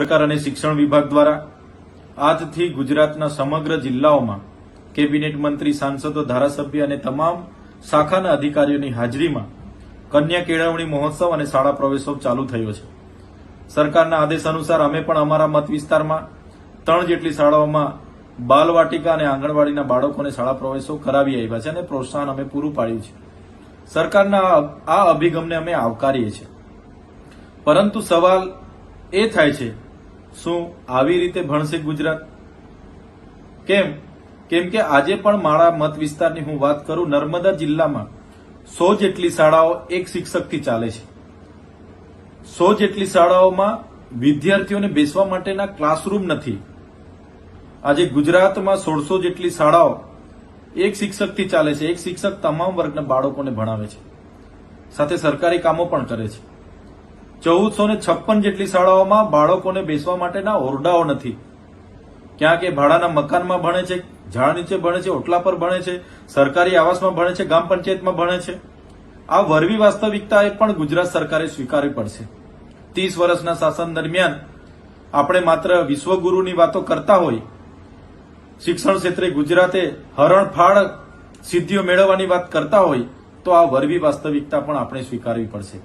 સરકાર અને શિક્ષણ વિભાગ દ્વારા આજથી ગુજરાતના સમગ્ર જિલ્લાઓમાં કેબિનેટ મંત્રી, સાંસદો, ધારાસભ્ય અને તમામ શાખાના અધિકારીઓની હાજરીમાં કન્યા કેળવણી મહોત્સવ અને શાળા પ્રવેશોત્સવ ચાલુ થયો છે। સરકારના આદેશ અનુસાર અમે પણ અમારા મત વિસ્તારમાં 3 જેટલી શાળાઓમાં બાલવાટિકા અને આંગણવાડીના બાળકોને શાળા પ્રવેશો કરાવી આવ્યા છે અને પ્રોત્સાહન અમે પૂરું પાડ્યું છે। સરકારના આ અભિગમને અમે આવકારીએ છીએ, પરંતુ સવાલ એ થાય છે, શું આવી રીતે ભણશે ગુજરાત? કેમ કે આજે પણ મારા મત વિસ્તારની હું વાત કરું, નર્મદા જિલ્લામાં 100 જેટલી શાળાઓ એક શિક્ષકથી ચાલે છે। 100 જેટલી શાળાઓમાં વિદ્યાર્થીઓને બેસવા માટેના ક્લાસરૂમ નથી। આજે ગુજરાતમાં 1600 જેટલી શાળાઓ એક શિક્ષકથી ચાલે છે। એક શિક્ષક તમામ વર્ગના બાળકોને ભણાવે છે, સાથે સરકારી કામો પણ કરે છે। 1456 જેટલી શાળાઓમાં બાળકોને બેસવા માટેના ઓરડાઓ નથી। ક્યાં કે ભાડાના મકાનમાં ભણે છે, ઝાડ નીચે ભણે છે, ઓટલા પર ભણે છે, સરકારી આવાસમાં ભણે છે, ગ્રામ પંચાયતમાં ભણે છે। આ વરવી વાસ્તવિકતા એ પણ ગુજરાત સરકારે સ્વીકારવી પડશે। 30 વર્ષના શાસન દરમિયાન આપણે માત્ર વિશ્વગુરુની વાતો કરતા હોય, શિક્ષણ ક્ષેત્રે ગુજરાતે હરણફાળ સિદ્ધિઓ મેળવવાની વાત કરતા હોય, તો આ વરવી વાસ્તવિકતા પણ આપણે સ્વીકારવી પડશે।